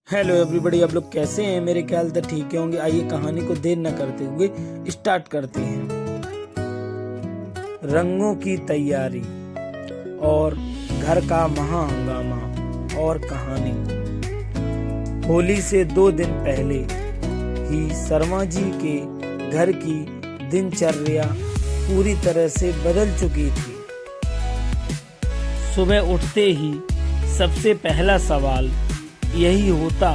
Hello everybody, आप लोग कैसे हैं? मेरे ख्याल से ठीक ही होंगे। आइए कहानी को देर न करते हुए स्टार्ट करते हैं। रंगों की तैयारी और घर का महा हंगामा और कहानी। होली से 2 दिन पहले ही शर्मा जी के घर की दिनचर्या पूरी तरह से बदल चुकी थी। सुबह उठते ही सबसे पहला सवाल यही होता,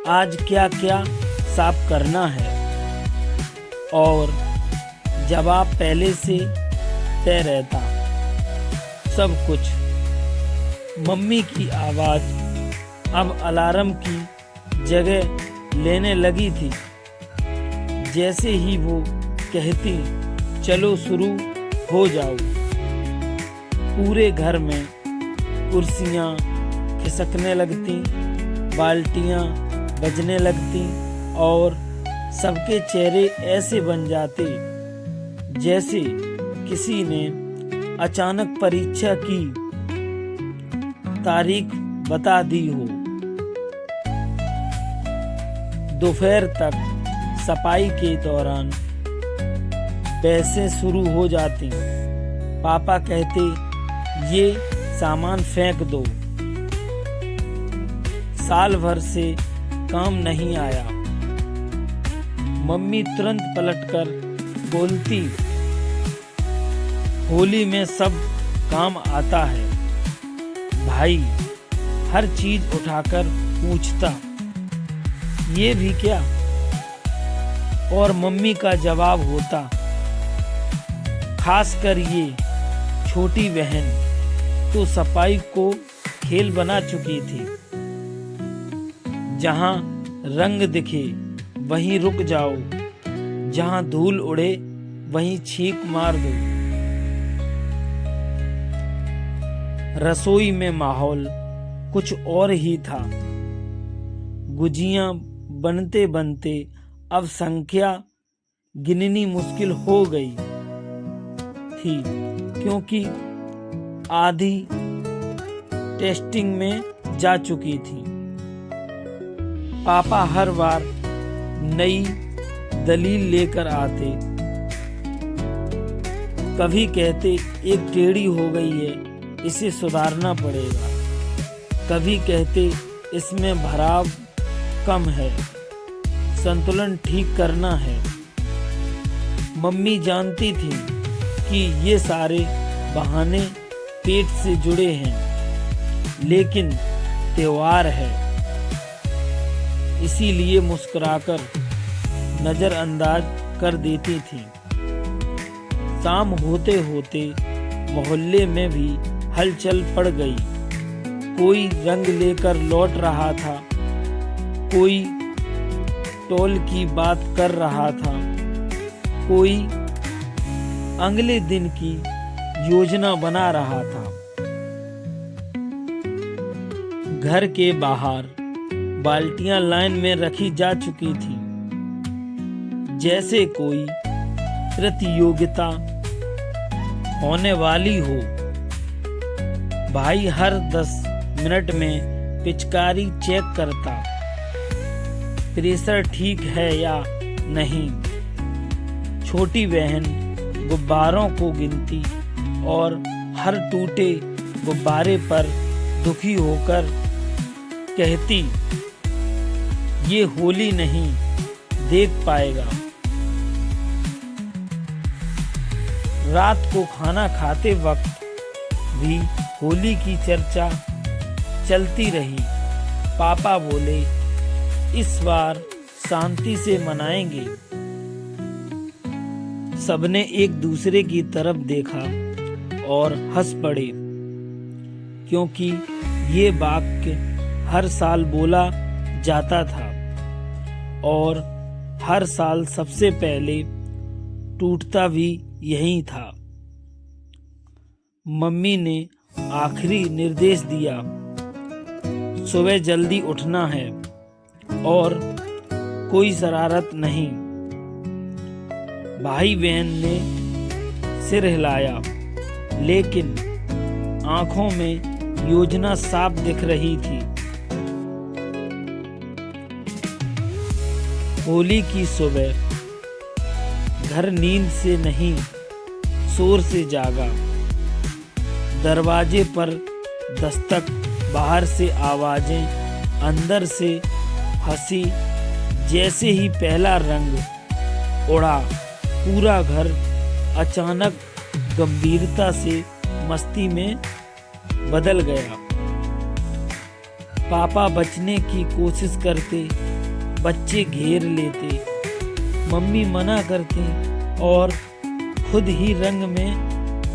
आज क्या क्या साफ करना है। और जवाब पहले से तय रहता, सब कुछ। मम्मी की आवाज अब अलार्म की जगह लेने लगी थी। जैसे ही वो कहती, चलो शुरू हो जाओ, पूरे घर में कुर्सियां खिसकने लगती, बाल्टियां बजने लगती और सबके चेहरे ऐसे बन जाते जैसे किसी ने अचानक परीक्षा की तारीख बता दी हो। दोपहर तक सफाई के दौरान बहसें शुरू हो जाती। पापा कहते, ये सामान फेंक दो, साल भर से काम नहीं आया। मम्मी तुरंत पलटकर बोलती, होली में सब काम आता है। भाई हर चीज उठाकर पूछता, ये भी क्या? और मम्मी का जवाब होता, खासकर ये छोटी बहन तो सफाई को खेल बना चुकी थी। जहां रंग दिखे वहीं रुक जाओ, जहां धूल उड़े वहीं छींक मार दो। रसोई में माहौल कुछ और ही था। गुजियां बनते बनते अब संख्या गिननी मुश्किल हो गई थी, क्योंकि आधी टेस्टिंग में जा चुकी थी। पापा हर बार नई दलील लेकर आते। कभी कहते, एक टेढ़ी हो गई है, इसे सुधारना पड़ेगा। कभी कहते, इसमें भराव कम है, संतुलन ठीक करना है। मम्मी जानती थी कि ये सारे बहाने पेट से जुड़े हैं, लेकिन त्योहार है, इसीलिए मुस्कुराकर नजरअंदाज कर देती थी। शाम होते होते मोहल्ले में भी हलचल पड़ गई। कोई रंग लेकर लौट रहा था, कोई टोल की बात कर रहा था, कोई अगले दिन की योजना बना रहा था। घर के बाहर बाल्टियां लाइन में रखी जा चुकी थी, जैसे कोई प्रतियोगिता होने वाली हो। भाई हर 10 मिनट में पिचकारी चेक करता, प्रेशर ठीक है या नहीं। छोटी बहन गुब्बारों को गिनती और हर टूटे गुब्बारे पर दुखी होकर कहती, ये होली नहीं देख पाएगा। रात को खाना खाते वक्त भी होली की चर्चा चलती रही। पापा बोले, इस बार शांति से मनाएंगे। सबने एक दूसरे की तरफ देखा और हंस पड़े, क्योंकि ये वाक्य हर साल बोला जाता था और हर साल सबसे पहले टूटता भी यही था। मम्मी ने आखिरी निर्देश दिया, सुबह जल्दी उठना है और कोई शरारत नहीं। भाई बहन ने सिर हिलाया, लेकिन आंखों में योजना साफ दिख रही थी। होली की सुबह घर नींद से नहीं शोर से जागा। दरवाजे पर दस्तक, बाहर से आवाजें, अंदर से हंसी। जैसे ही पहला रंग उड़ा पूरा घर अचानक गंभीरता से मस्ती में बदल गया। पापा बचने की कोशिश करते, बच्चे घेर लेते, मम्मी मना करती और खुद ही रंग में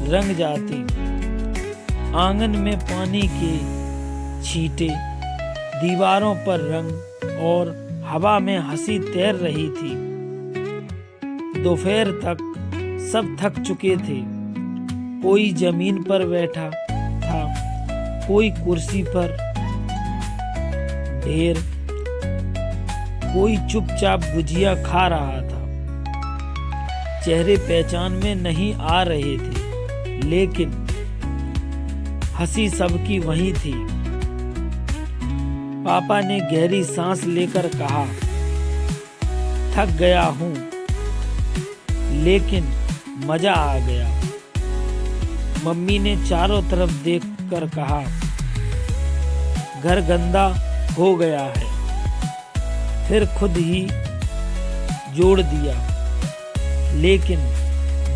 रंग जाती। आंगन में पानी के छींटे, दीवारों पर रंग और हवा में हंसी तैर रही थी। दोपहर तक सब थक चुके थे। कोई जमीन पर बैठा था, कोई कुर्सी पर ढेर, कोई चुपचाप गुजिया खा रहा था। चेहरे पहचान में नहीं आ रहे थे, लेकिन हंसी सबकी वही थी। पापा ने गहरी सांस लेकर कहा, थक गया हूं, लेकिन मजा आ गया। मम्मी ने चारों तरफ देखकर कहा, घर गंदा हो गया है। फिर खुद ही जोड़ दिया, लेकिन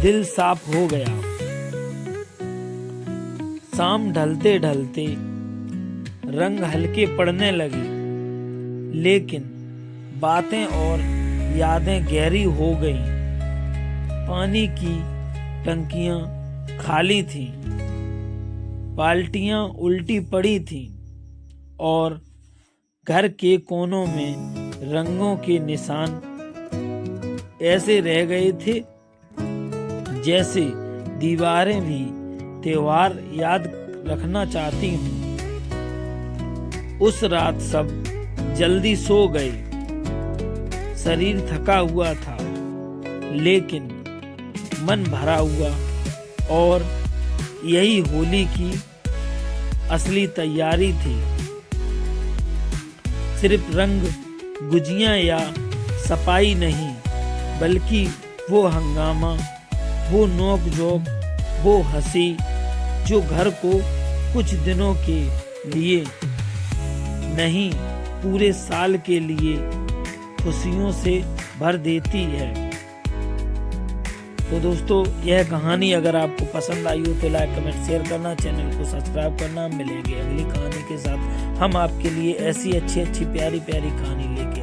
दिल साफ हो गया। शाम ढलते ढलते रंग हल्के पड़ने लगे, लेकिन बातें और यादें गहरी हो गईं। पानी की टंकियां खाली थीं, बाल्टियां उल्टी पड़ी थीं और घर के कोनों में रंगों के निशान ऐसे रह गए थे जैसे दीवारें भी त्योहार याद रखना चाहती हूँ। उस रात सब जल्दी सो गए। शरीर थका हुआ था, लेकिन मन भरा हुआ, और यही होली की असली तैयारी थी। सिर्फ रंग, गुजियां या सफाई नहीं, बल्कि वो हंगामा, वो नोक झोंक, वो हंसी जो घर को कुछ दिनों के लिए नहीं, पूरे साल के लिए खुशियों से भर देती है। तो दोस्तों, यह कहानी अगर आपको पसंद आई हो तो लाइक, कमेंट, शेयर करना, चैनल को सब्सक्राइब करना। मिलेंगे अगली कहानी के साथ। हम आपके लिए ऐसी अच्छी प्यारी कहानी लेके